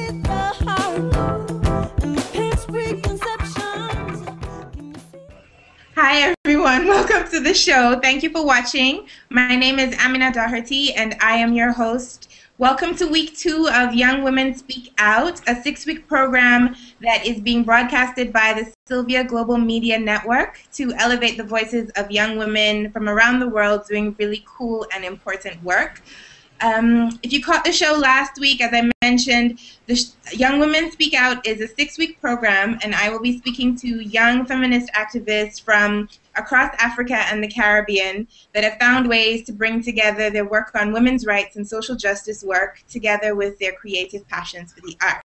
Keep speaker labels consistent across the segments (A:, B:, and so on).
A: with the heart and the parents' preconceptions.
B: Hi everyone, welcome to the show. Thank you for watching. My name is Amina Doherty and I am your host. Welcome to week 2 of Young Women Speak Out, a 6-week program that is being broadcasted by the Sylvia Global Media Network to elevate the voices of young women from around the world doing really cool and important work. If you caught the show last week, as I mentioned, Young Women Speak Out is a 6-week program, and I will be speaking to young feminist activists from across Africa and the Caribbean that have found ways to bring together their work on women's rights and social justice work together with their creative passions for the arts.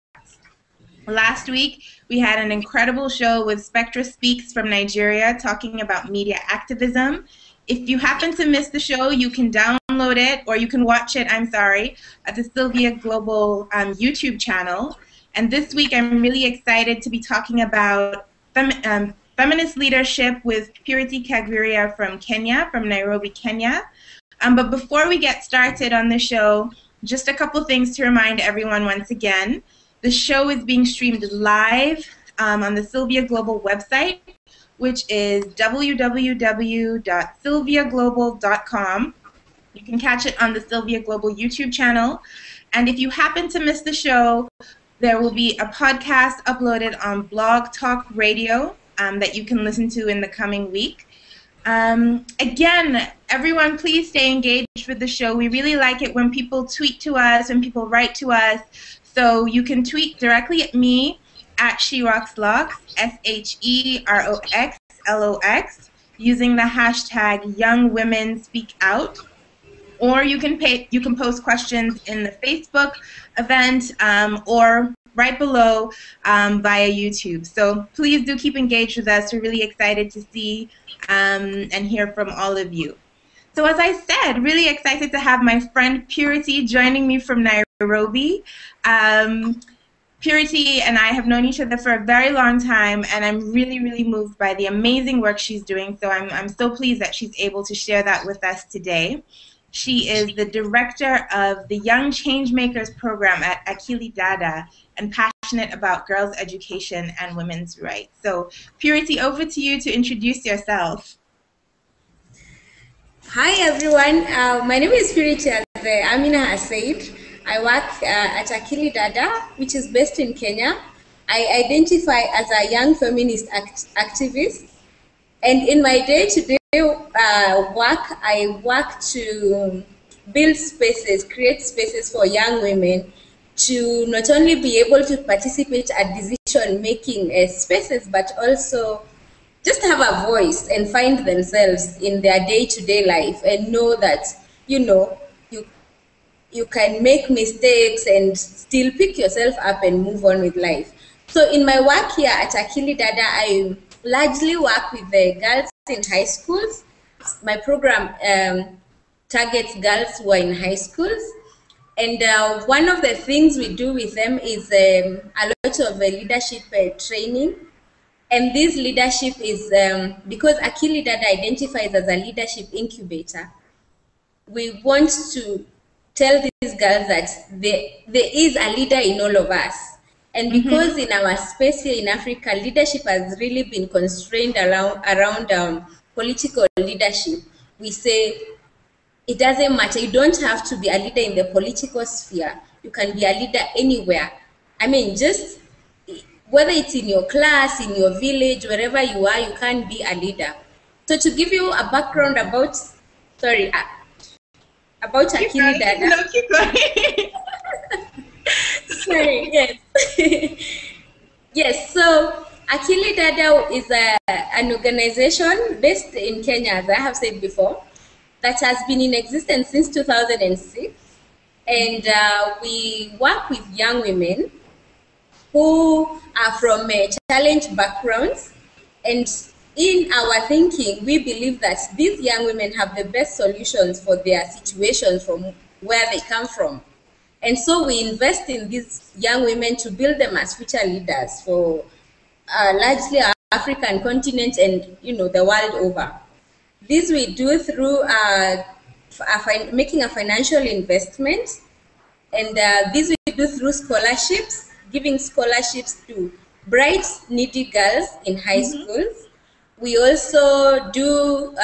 B: Last week, we had an incredible show with Spectra Speaks from Nigeria talking about media activism. If you happen to miss the show, you can download it, or you can watch it, I'm sorry, at the Sylvia Global YouTube channel. And this week, I'm really excited to be talking about feminist leadership with Purity Kagwiria from Kenya, from Nairobi, Kenya. But before we get started on the show, just a couple things to remind everyone once again. The show is being streamed live on the Sylvia Global website, which is www.sylviaglobal.com. You can catch it on the Sylvia Global YouTube channel. And if you happen to miss the show, there will be a podcast uploaded on Blog Talk Radio that you can listen to in the coming week. Again, everyone, please stay engaged with the show. We really like it when people tweet to us, when people write to us. So you can tweet directly at me at SheRoxLocks, SheRoxLox, using the hashtag Young Women Speak Out. Or you can post questions in the Facebook event or right below via YouTube. So please do keep engaged with us. We're really excited to see and hear from all of you. So as I said, really excited to have my friend Purity joining me from Nairobi. Purity and I have known each other for a very long time, and I'm really, really moved by the amazing work she's doing. So I'm so pleased that she's able to share that with us today. She is the director of the Young Changemakers program at Akili Dada and passionate about girls' education and women's rights. So Purity, over to you to introduce yourself.
C: Hi everyone, my name is Purity, as Amina has said. I work at Akili Dada, which is based in Kenya. I identify as a young feminist activist, and in my day-to-day work, I work to build spaces, create spaces for young women to not only be able to participate at decision-making spaces, but also just have a voice and find themselves in their day-to-day life and know that, you know, you can make mistakes and still pick yourself up and move on with life. So in my work here at Akili Dada, I largely work with the girls in high schools. My program targets girls who are in high schools. And one of the things we do with them is a lot of leadership training. And this leadership is, because Akili Dada identifies as a leadership incubator, we want to tell these girls that there is a leader in all of us. And because in our space here in Africa, leadership has really been constrained around political leadership, we say it doesn't matter. You don't have to be a leader in the political sphere. You can be a leader anywhere. I mean, just whether it's in your class, in your village, wherever you are, you can be a leader. So to give you a background about, about Akili Dada.
B: No, keep going.
C: Sorry, yes. Yes, so Akili Dada is an organization based in Kenya, as I have said before, that has been in existence since 2006. And we work with young women who are from challenged backgrounds. And in our thinking, we believe that these young women have the best solutions for their situations from where they come from. And so we invest in these young women to build them as future leaders for largely our African continent and, you know, the world over. This we do through making a financial investment, and this we do through scholarships giving scholarships to bright, needy girls in high schools. We also do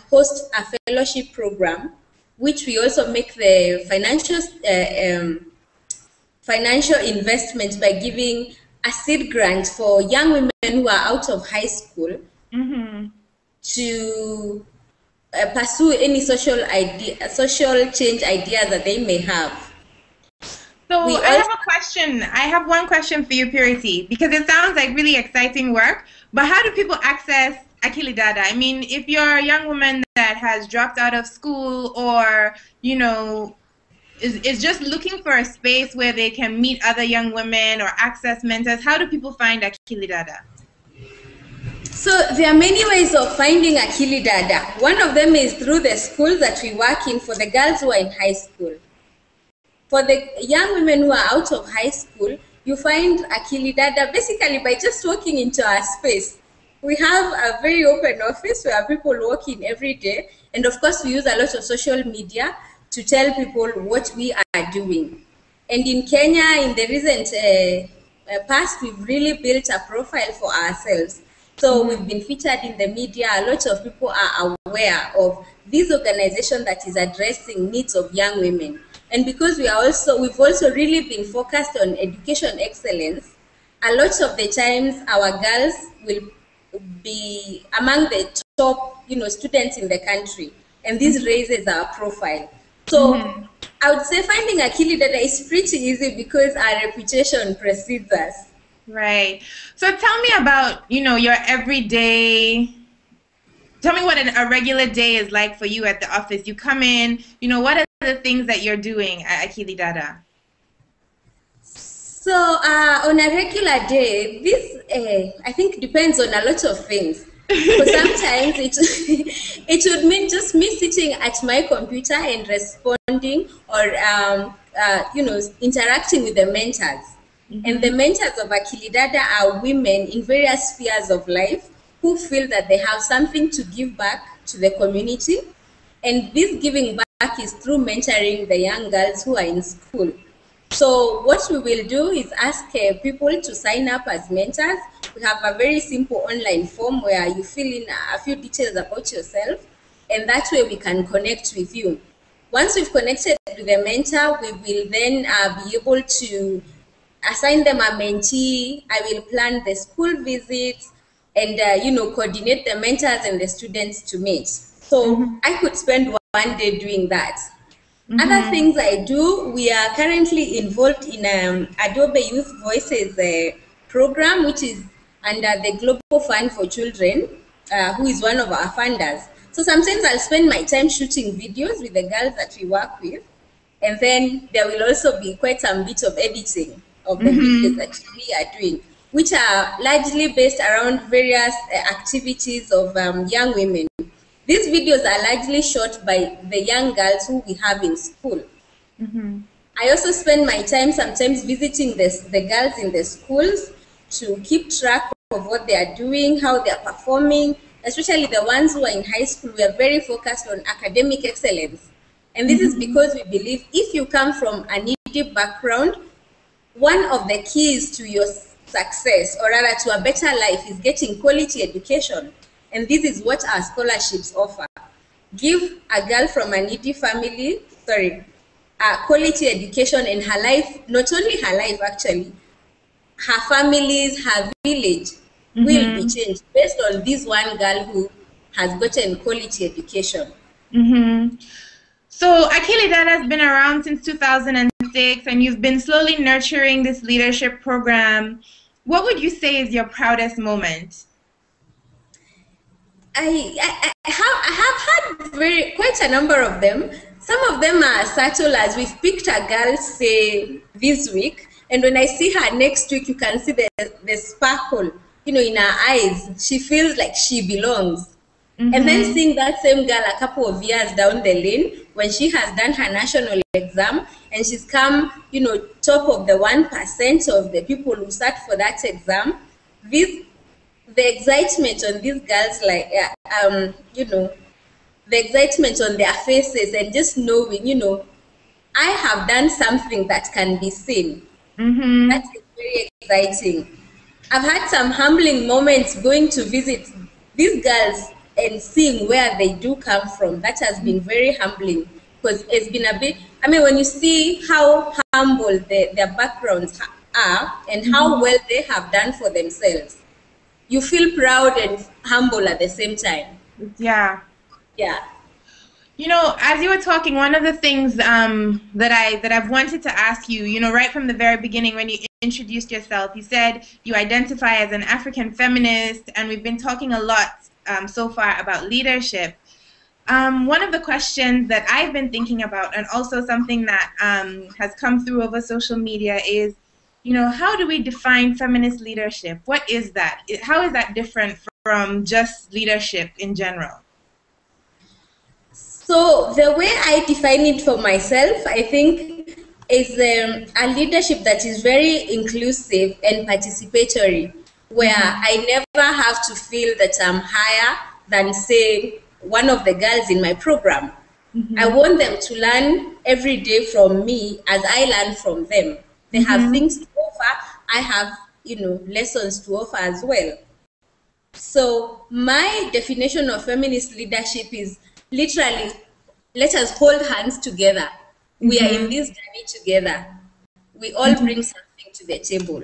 C: host a fellowship program, which we also make the financial investment by giving a seed grant for young women who are out of high school to pursue any social change ideas that they may have.
B: So I have a question. I have one question for you, Purity, because it sounds like really exciting work. But how do people access Akili Dada? I mean, if you're a young woman that has dropped out of school, or is just looking for a space where they can meet other young women or access mentors, how do people find Akili Dada?
C: So there are many ways of finding Akili Dada. One of them is through the schools that we work in for the girls who are in high school. For the young women who are out of high school, you find Akili Dada basically by just walking into our space. We have a very open office where people walk in every day. And of course, we use a lot of social media to tell people what we are doing. And in Kenya, in the recent past, we've really built a profile for ourselves. So we've been featured in the media. A lot of people are aware of this organization that is addressing needs of young women. And because we've also really been focused on education excellence, a lot of the times our girls will be among the top, students in the country, and this raises our profile. So I would say finding Akili Dada is pretty easy because our reputation precedes us.
B: Right. So tell me about, your everyday. Tell me what a regular day is like for you at the office. You come in, what are the things that you're doing at Akili Dada?
C: So on a regular day, this I think depends on a lot of things. So sometimes it would mean just me sitting at my computer and responding or interacting with the mentors. And the mentors of Akili Dada are women in various spheres of life who feel that they have something to give back to the community. And this giving back is through mentoring the young girls who are in school. So what we will do is ask people to sign up as mentors. We have a very simple online form where you fill in a few details about yourself, and that way we can connect with you. Once we've connected with the mentor, we will then be able to assign them a mentee. I will plan the school visits and coordinate the mentors and the students to meet. So I could spend one day doing that. Other things I do, we are currently involved in Adobe Youth Voices program, which is under the Global Fund for Children, who is one of our funders. So sometimes I'll spend my time shooting videos with the girls that we work with, and then there will also be quite some bit of editing of the videos that we are doing, which are largely based around various activities of young women. These videos are largely shot by the young girls who we have in school. I also spend my time sometimes visiting the girls in the schools to keep track of what they are doing, how they are performing, especially the ones who are in high school. We are very focused on academic excellence. And this is because we believe if you come from a needy background, one of the keys to your success, or rather to a better life, is getting quality education. And this is what our scholarships offer. Give a girl from a needy family, quality education in her life, not only her life actually, her families, her village will be changed based on this one girl who has gotten quality education.
B: So Akili Dada has been around since 2006, and you've been slowly nurturing this leadership program. What would you say is your proudest moment?
C: I have had quite a number of them. Some of them are subtle, as we've picked a girl, say, this week, and when I see her next week, you can see the sparkle, in her eyes. She feels like she belongs. And then seeing that same girl a couple of years down the lane, when she has done her national exam and she's come, top of the 1% of the people who sat for that exam, the excitement on these girls, the excitement on their faces, and just knowing, I have done something that can be seen. That is very exciting. I've had some humbling moments going to visit these girls and seeing where they do come from. That has been very humbling because it's been a bit, I mean, when you see how humble their backgrounds are and how well they have done for themselves, you feel proud and humble at the same time.
B: Yeah.
C: Yeah.
B: You know, as you were talking, one of the things that I've wanted to ask you, you know, right from the very beginning when you introduced yourself, you said you identify as an African feminist, and we've been talking a lot so far about leadership. One of the questions that I've been thinking about, and also something that has come through over social media, is, you know, how do we define feminist leadership? What is that? How is that different from just leadership in general?
C: So the way I define it for myself, I think, is a leadership that is very inclusive and participatory, where I never have to feel that I'm higher than, say, one of the girls in my program. I want them to learn every day from me as I learn from them. They have things to offer. I have, you know, lessons to offer as well. So my definition of feminist leadership is literally, let us hold hands together. We are in this journey together. We all bring something to the table.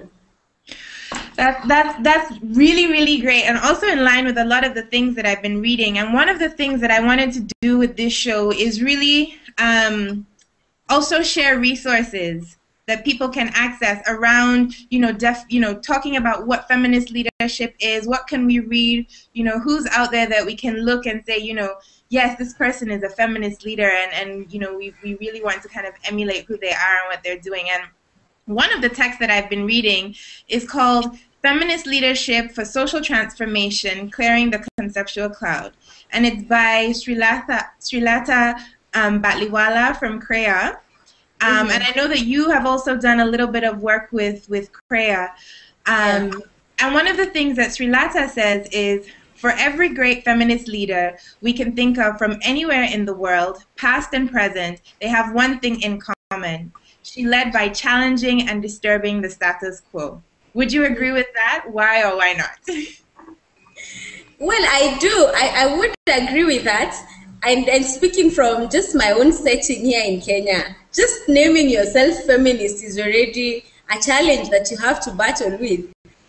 B: That's really, really great, and also in line with a lot of the things that I've been reading. And one of the things that I wanted to do with this show is really also share resources that people can access around, you know, talking about what feminist leadership is, what can we read, you know, who's out there that we can look and say, you know, yes, this person is a feminist leader, and you know, we really want to kind of emulate who they are and what they're doing. And one of the texts that I've been reading is called Feminist Leadership for Social Transformation, Clearing the Conceptual Cloud. And it's by Srilata Batliwala from CREA. And I know that you have also done a little bit of work with CREA. And one of the things that Srilata says is, for every great feminist leader we can think of from anywhere in the world, past and present, they have one thing in common. She led by challenging and disturbing the status quo. Would you agree with that? Why or why not?
C: Well, I do. I would agree with that. And speaking from just my own setting here in Kenya, just naming yourself feminist is already a challenge that you have to battle with,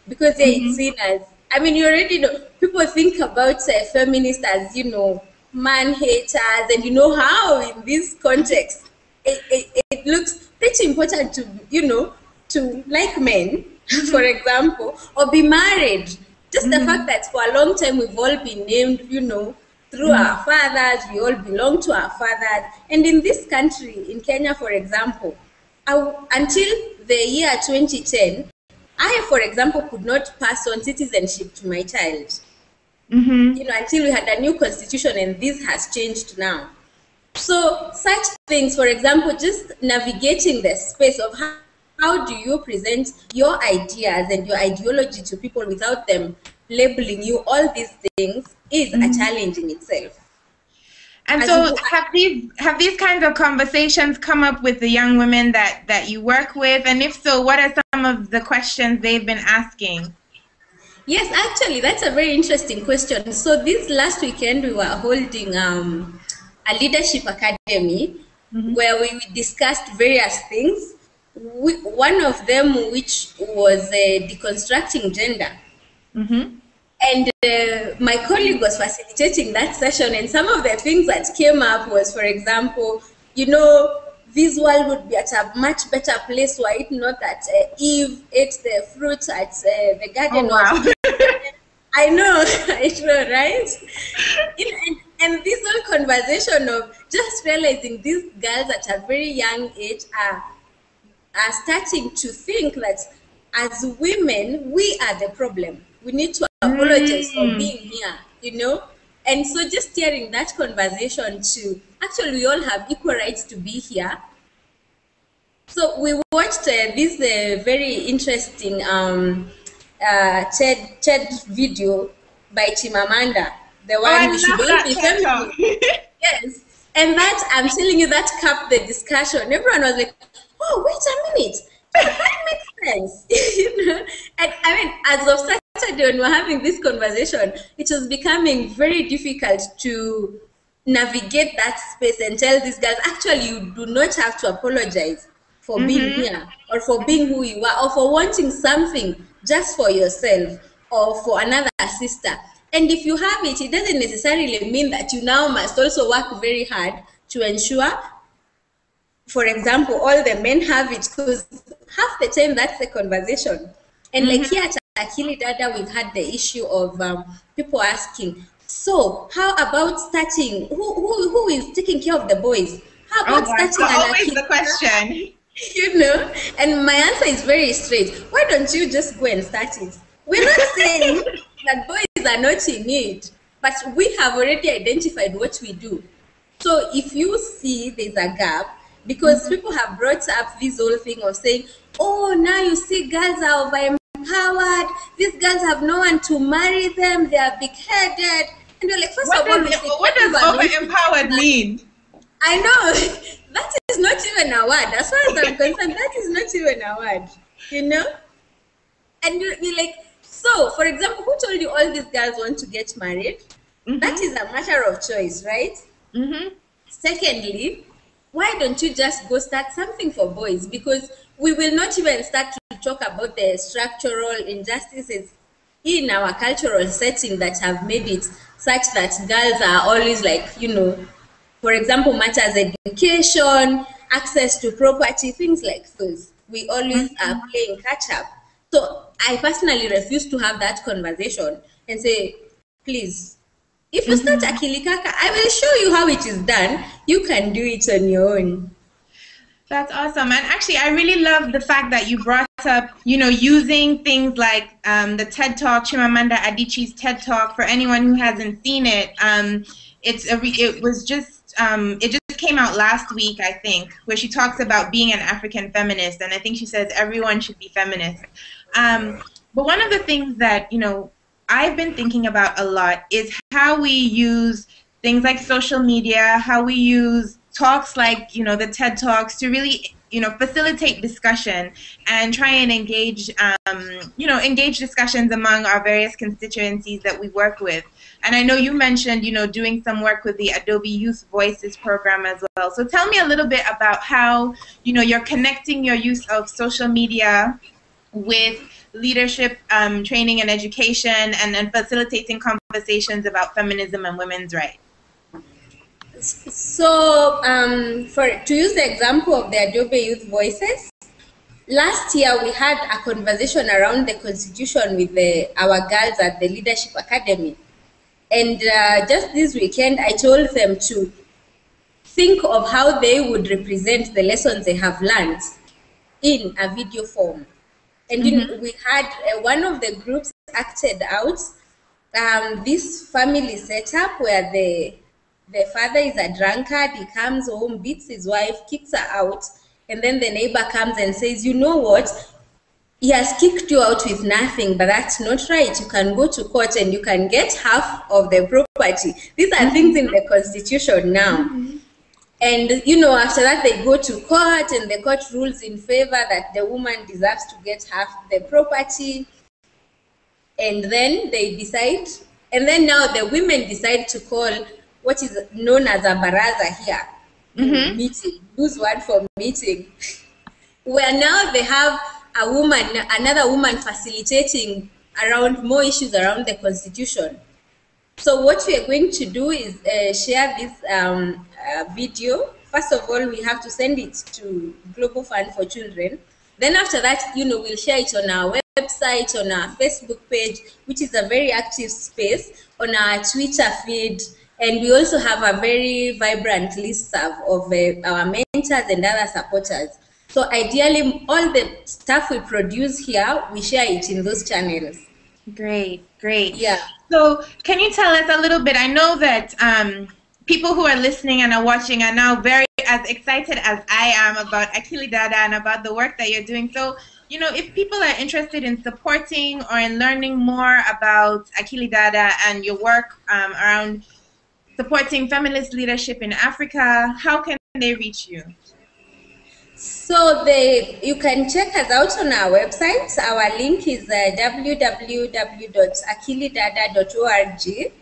C: because it's seen as, I mean, you already know, people think about feminists as, you know, man haters, and you know how in this context it looks pretty important to, you know, to like men, for example, or be married. Just the fact that for a long time we've all been named, you know, through our fathers, we all belong to our fathers. And in this country, in Kenya, for example, until the year 2010, I, for example, could not pass on citizenship to my child. You know, until we had a new constitution, and this has changed now. So such things, for example, just navigating the space of how do you present your ideas and your ideology to people without them labeling you, all these things is a challenge in itself.
B: And so have these kinds of conversations come up with the young women that you work with? And if so, what are some of the questions they've been asking?
C: Yes, actually, that's a very interesting question. So this last weekend, we were holding a leadership academy where we discussed various things. One of them, which was deconstructing gender. And my colleague was facilitating that session, and some of the things that came up was, for example, you know, this world would be at a much better place were it not that Eve ate the fruit at the garden.
B: Oh, wow.
C: I know, right? And this whole conversation of just realizing these girls at a very young age are starting to think that as women, we are the problem. We need to apologize for being here, you know? And so just steering that conversation to, actually, we all have equal rights to be here. So we watched this very interesting TED video by Chimamanda, the one we should all be feminist. Yes. And that, I'm telling you, that capped the discussion. Everyone was like, oh, wait a minute. That makes sense. And I mean, as of Saturday, when we're having this conversation, it was becoming very difficult to navigate that space and tell these girls, actually, you do not have to apologize for being here or for being who you are or for wanting something just for yourself or for another sister. And if you have it, it doesn't necessarily mean that you now must also work very hard to ensure, for example, all the men have it, because half the time that's the conversation. And like here at Akili Dada, we've had the issue of people asking, so how about starting, who is taking care of the boys? How about starting an
B: always the question.
C: And my answer is very straight. Why don't you just go and start it? We're not saying that boys are not in need, but we have already identified what we do. So if you see there's a gap, because people have brought up this whole thing of saying, oh, now you see girls are over-empowered, these girls have no one to marry them, they are big-headed. And you're like, first of all,
B: what does over-empowered mean?
C: I know, that is not even a word. As far as I'm concerned, that is not even a word, And you're like, so, for example, who told you all these girls want to get married? That is a matter of choice, right? Secondly, why don't you just go start something for boys? Because we will not even start to talk about the structural injustices in our cultural setting that have made it such that girls are always like, for example, matters education, access to property, things like those. We always are playing catch up. So I personally refuse to have that conversation and say, please, if you start Akili Kaka, I will show you how it is done. You can do it on your own.
B: That's awesome. And actually, I really love the fact that you brought up, using things like the TED Talk, Chimamanda Adichie's TED Talk. For anyone who hasn't seen it, it just came out last week, I think, where she talks about being an African feminist. And I think she says everyone should be feminist. But one of the things that, I've been thinking about a lot is how we use things like social media, how we use talks like, the TED Talks to really, facilitate discussion and try and engage, engage discussions among our various constituencies that we work with. And I know you mentioned, doing some work with the Adobe Youth Voices program as well. So tell me a little bit about how, you're connecting your use of social media with leadership training and education, and then facilitating conversations about feminism and women's rights.
C: So to use the example of the Adobe Youth Voices, last year we had a conversation around the Constitution with our girls at the Leadership Academy. And just this weekend, I told them to think of how they would represent the lessons they have learned in a video form. And we had one of the groups acted out this family setup where the father is a drunkard, he comes home, beats his wife, kicks her out, and then the neighbor comes and says, you know what, he has kicked you out with nothing, but that's not right. You can go to court and you can get half of the property. These are things in the Constitution now. And, after that, they go to court and the court rules in favor that the woman deserves to get half the property. And then they decide, and then now the women decide to call what is known as a baraza here, meeting, use word for meeting, where now they have a woman, another woman facilitating around more issues around the Constitution. So what we are going to do is share this video. First of all, we have to send it to Global Fund for Children. Then after that, we'll share it on our website, on our Facebook page, which is a very active space, on our Twitter feed. And we also have a very vibrant listserv of our mentors and other supporters. So ideally, all the stuff we produce here, we share it in those channels.
B: Great, great.
C: Yeah.
B: So can you tell us a little bit? I know that people who are listening and are watching are now very as excited as I am about Akili Dada and about the work that you're doing. So, if people are interested in supporting or in learning more about Akili Dada and your work around supporting feminist leadership in Africa, how can they reach you?
C: So you can check us out on our website. Our link is www.akilidada.org.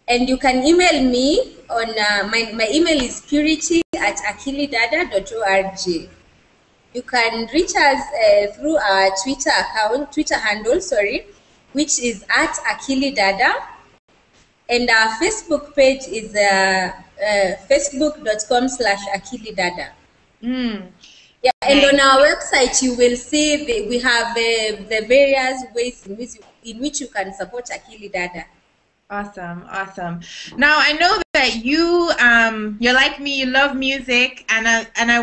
C: And you can email me on, my email is purity@akilidada.org. You can reach us through our Twitter handle, which is @Akili Dada. And our Facebook page is facebook.com/Akili Dada. Yeah, and on our website you will see we have the various ways in which you can support Akili Dada.
B: Awesome, awesome. Now I know that you're like me, you love music, and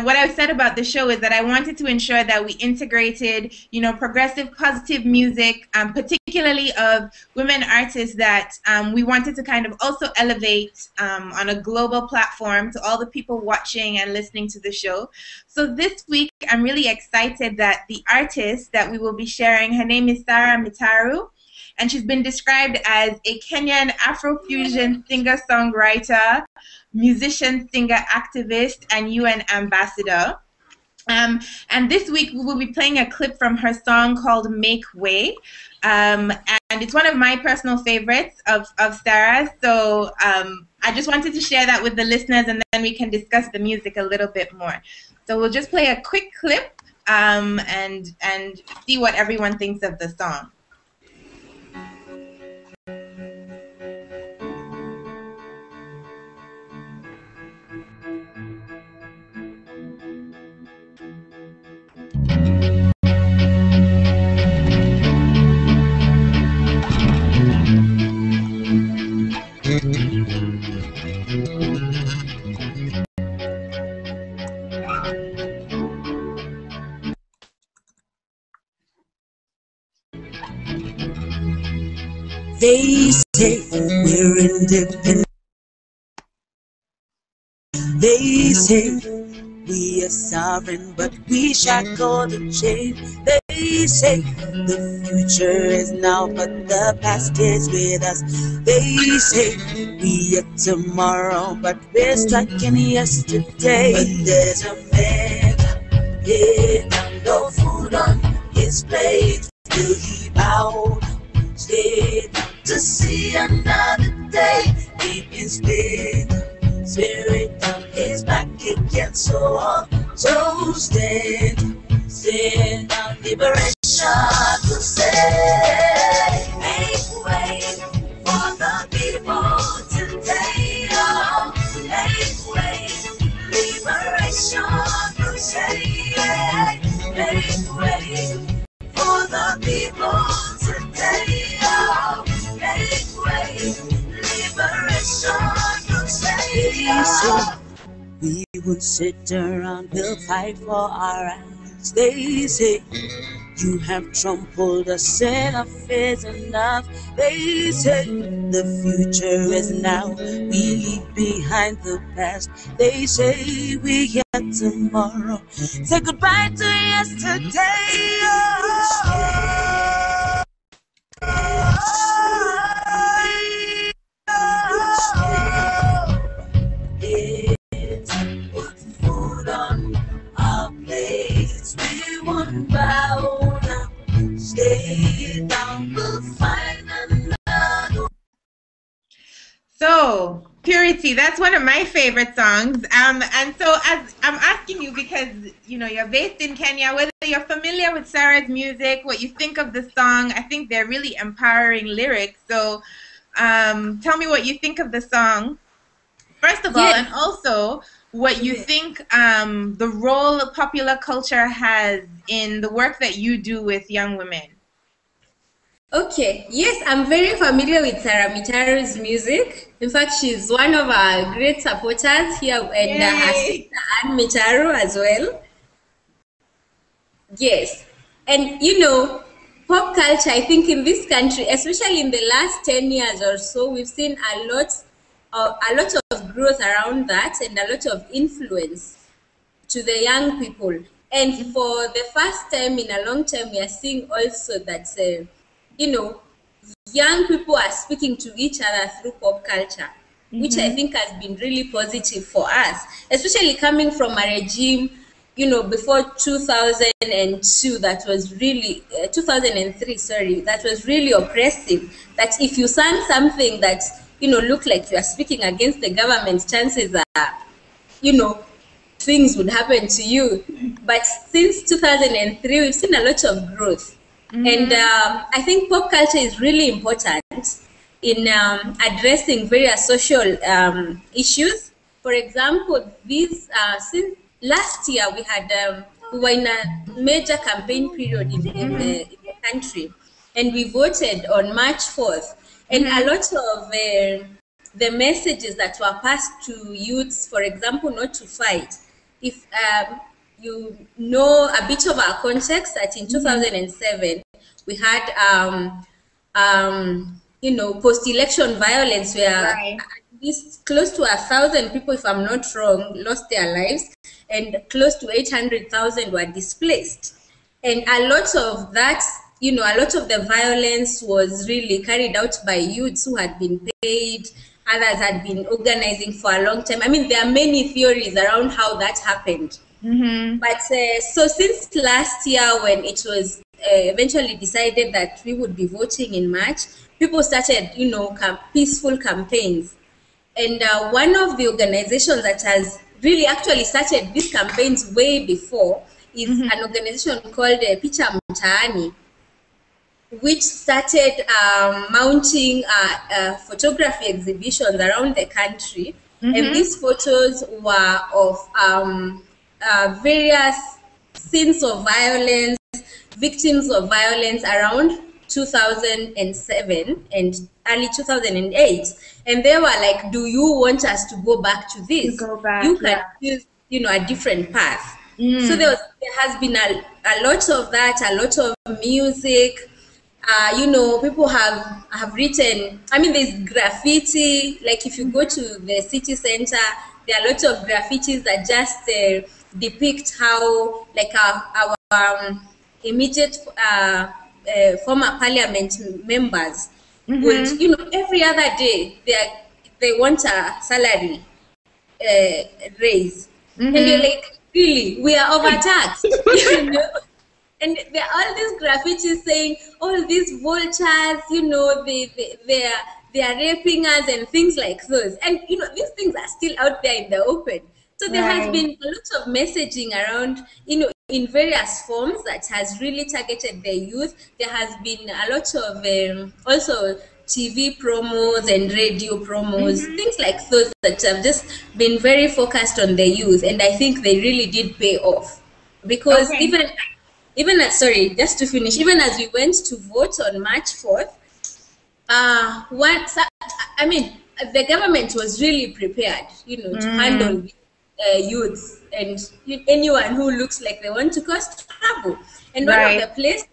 B: what I've said about the show is that I wanted to ensure that we integrated, progressive, positive music, particularly of women artists that we wanted to kind of also elevate on a global platform to all the people watching and listening to the show. So this week, I'm really excited that the artist that we will be sharing, her name is Sarah Mitaru. And she's been described as a Kenyan Afrofusion singer-songwriter, musician, singer, activist, and UN ambassador. And this week we will be playing a clip from her song called Make Way. And it's one of my personal favorites of Sarah. So I just wanted to share that with the listeners, and then we can discuss the music a little bit more. So we'll just play a quick clip and see what everyone thinks of the song.
D: They say we're independent. They say we are sovereign, but we shackled and chained. They say the future is now, but the past is with us. They say we are tomorrow, but we're stuck in yesterday. But there's a man, no food on his plate. Will he bow? Stay to see another day. Keep his spirit on his back again. So stand on liberation to say, make way for the people today. Oh, make way, liberation to say, make way for the people today. Oh, make way, liberation crusade. We won't sit around, we'll fight for our rights. They say you have trampled us, enough is enough. They say the future is now, we leave behind the past. They say we get tomorrow, say goodbye to yesterday. Put food on our plates, we won't bow down. Stay down, we'll find another.
B: So, Purity, that's one of my favorite songs. And so as I'm asking you, because you're based in Kenya, whether you're familiar with Sarah's music, what you think of the song. I think they're really empowering lyrics. So tell me what you think of the song, first of all, and also what you think the role popular culture has in the work that you do with young women.
C: Okay, yes, I'm very familiar with Sarah Mitaru's music. In fact, she's one of our great supporters here, and her sister Ann Mitaru as well. Yes, and pop culture, I think in this country, especially in the last 10 years or so, we've seen a lot of growth around that and a lot of influence to the young people. And for the first time in a long time, we are seeing also that young people are speaking to each other through pop culture, which I think has been really positive for us, especially coming from a regime, before 2002, that was really 2003, sorry, that was really oppressive. That if you sang something that looked like you are speaking against the government, chances are, things would happen to you. But since 2003, we've seen a lot of growth, and I think pop culture is really important in addressing various social issues. For example, since last year we were in a major campaign period in the country, and we voted on March 4th, and a lot of the messages that were passed to youths, for example, not to fight. If you know a bit of our context, that in 2007 we had post-election violence where at least close to 1,000 people, if I'm not wrong, lost their lives, and close to 800,000 were displaced. And a lot of that, a lot of the violence was really carried out by youths who had been paid. Others had been organizing for a long time. I mean, there are many theories around how that happened. But so since last year, when it was eventually decided that we would be voting in March, people started, peaceful campaigns. And one of the organizations that has really actually started these campaigns way before is an organization called Picha Mtaani, which started mounting photography exhibitions around the country. And these photos were of various scenes of violence, victims of violence around 2007 and early 2008. And they were like, do you want us to go back to this? You can choose, a different path. So there has been a lot of that, a lot of music. People have written, I mean, there's graffiti. Like if you go to the city center, there are lots of graffitis that just depict how, like, our immediate former parliament members would, every other day they want a salary raise, and you're like, really, we are overtaxed, And there are all these graffitis saying, all these vultures, they are raping us and things like those. And, these things are still out there in the open. So there has been a lot of messaging around, in various forms that has really targeted the youth. There has been a lot of also TV promos and radio promos, things like those that have just been very focused on the youth. And I think they really did pay off. Because even as, sorry, just to finish, even as we went to vote on March 4th, the government was really prepared, to handle youths and anyone who looks like they want to cause trouble. And one of the places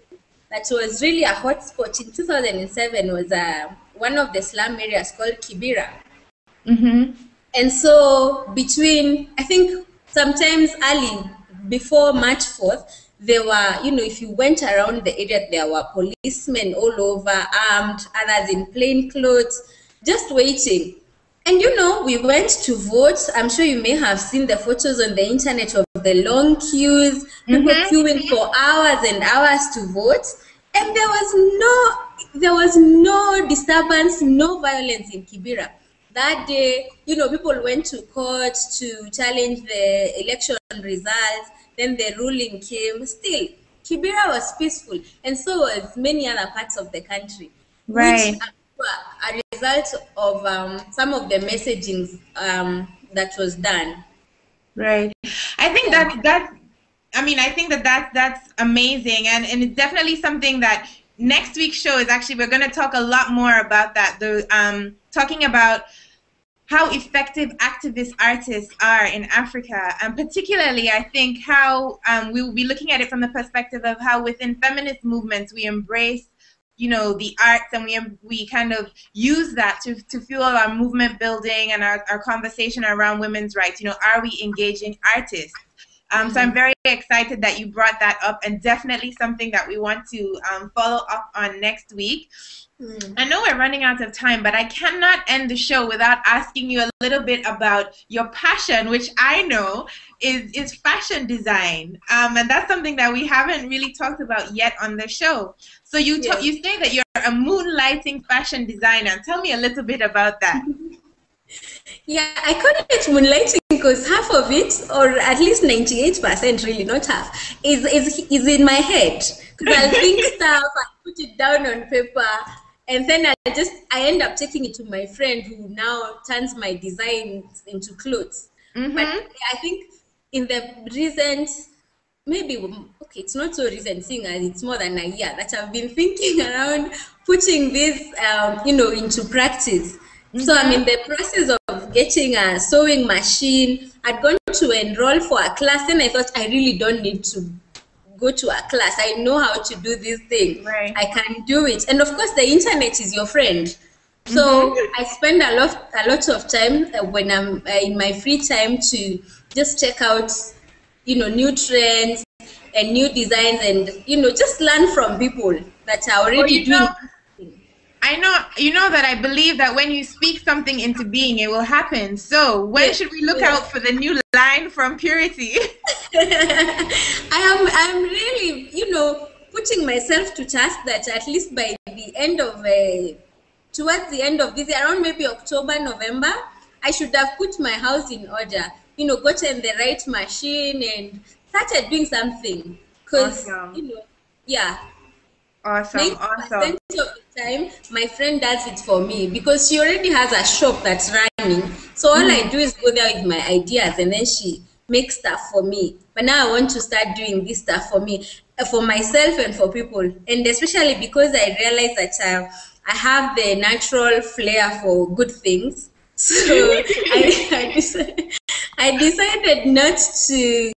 C: that was really a hotspot in 2007 was one of the slum areas called Kibera. And so between, I think sometimes early, before March 4th, there were, if you went around the area, there were policemen all over, armed, others in plain clothes, just waiting. And, we went to vote. I'm sure you may have seen the photos on the internet of the long queues, people queuing for hours and hours to vote. And there was no disturbance, no violence in Kibera. That day, people went to court to challenge the election results. Then the ruling came. Still, Kibera was peaceful, and so was many other parts of the country. Which were a result of some of the messaging that was done.
B: Right. I think that's amazing, and it's definitely something that next week's show is actually, we're going to talk a lot more about that. Talking about how effective activist artists are in Africa, and particularly, I think, how we will be looking at it from the perspective of how within feminist movements we embrace, the arts, and we kind of use that to fuel our movement building and our conversation around women's rights. Are we engaging artists? So I'm very excited that you brought that up, and definitely something that we want to follow up on next week. I know we're running out of time, but I cannot end the show without asking you a little bit about your passion, which I know is fashion design. And that's something that we haven't really talked about yet on the show. So you say that you're a moonlighting fashion designer. Tell me a little bit about that.
C: Yeah, I call it moonlighting because half of it, or at least 98%, really, not half, is in my head. Because I'll think stuff, I put it down on paper, and then I end up taking it to my friend who now turns my designs into clothes. But I think in the recent, maybe, okay, it's not so recent, seeing as it's more than a year that I've been thinking around putting this, into practice. So I'm in the process of getting a sewing machine. I'd gone to enroll for a class, and I thought I really don't need to go to a class. I know how to do this thing.
B: Right.
C: I can do it. And of course, the internet is your friend. So I spend a lot of time when I'm in my free time to just check out, new trends and new designs, and just learn from people that are already doing.
B: I know that I believe that when you speak something into being, it will happen. So when should we look out for the new line from Purity?
C: I'm really, putting myself to task that at least by the end of, towards the end of this year, around maybe October, November, I should have put my house in order, gotten the right machine and started doing something. Because,
B: Awesome.
C: 90% of the time, my friend does it for me because she already has a shop that's running. So all I do is go there with my ideas, and then she makes stuff for me. But now I want to start doing this stuff for me, for myself and for people. And especially because I realize that I have the natural flair for good things. So I decided not to...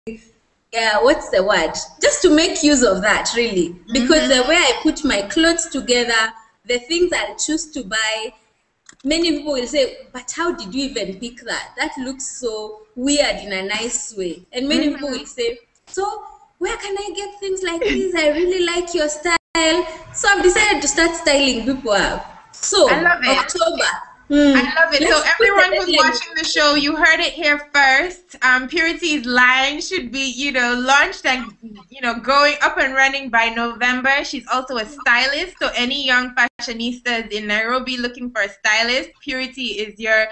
C: what's the word? Just to make use of that, really. Because the way I put my clothes together, the things I choose to buy, many people will say, but how did you even pick that? That looks so weird in a nice way. And many people will say, so where can I get things like this? I really like your style. So I've decided to start styling people up. So
B: I love it.
C: October.
B: I love it. So everyone who's watching the show, you heard it here first. Purity's line should be, launched and, going up and running by November. She's also a stylist. So any young fashionistas in Nairobi looking for a stylist, Purity is your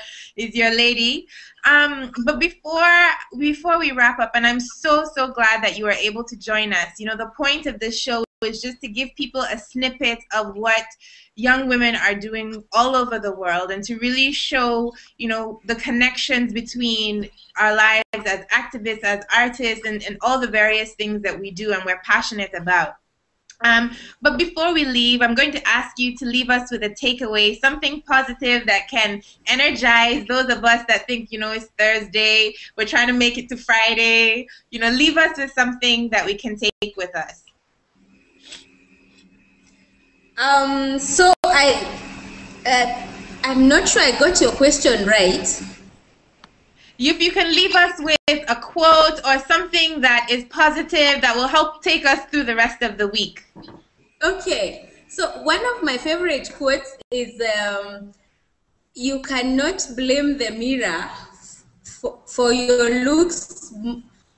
B: lady. But before we wrap up, and I'm so glad that you were able to join us. The point of this show is just to give people a snippet of what young women are doing all over the world, and to really show, the connections between our lives as activists, as artists, and all the various things that we do and we're passionate about. But before we leave, I'm going to ask you to leave us with a takeaway, something positive that can energize those of us that think, it's Thursday, we're trying to make it to Friday. Leave us with something that we can take with us.
C: So I'm not sure I got your question right.
B: If you can leave us with a quote or something that is positive that will help take us through the rest of the week.
C: Okay. So one of my favorite quotes is, you cannot blame the mirror for your looks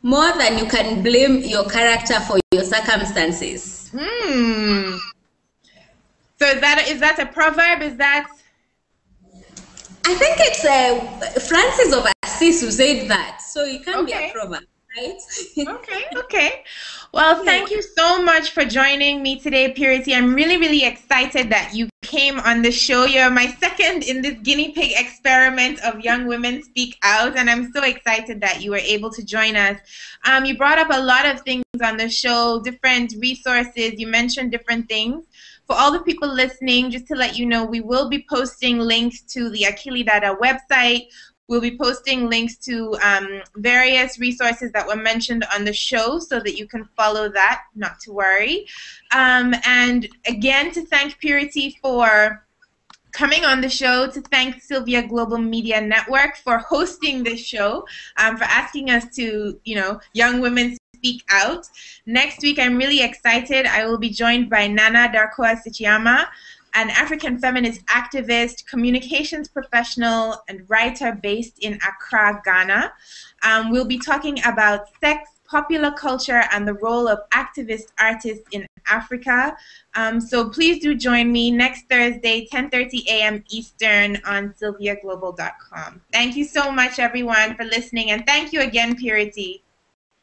C: more than you can blame your character for your circumstances.
B: So is that a proverb? Is that?
C: I think it's Francis of Assisi who said that. So it can be a proverb, right?
B: Okay. Well, thank you so much for joining me today, Purity. I'm really excited that you came on the show. You're my second in this guinea pig experiment of Young Women Speak Out, and I'm so excited that you were able to join us. You brought up a lot of things on the show, different resources. You mentioned different things. For all the people listening, just to let you know, we will be posting links to the Akili Dada website. We'll be posting links to various resources that were mentioned on the show so that you can follow that, not to worry. And again, to thank Purity for coming on the show to thank Sylvia Global Media Network for hosting this show, for asking us to, young women speak out. Next week, I'm really excited. I will be joined by Nana Darkoa Sichiyama, an African feminist activist, communications professional, and writer based in Accra, Ghana. We'll be talking about sex, popular culture, and the role of activist artists in Africa. So please do join me next Thursday, 10:30 a.m. Eastern on sylviaglobal.com. Thank you so much, everyone, for listening, and thank you again, Purity.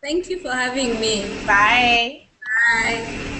C: Thank you for having me.
B: Bye.
C: Bye.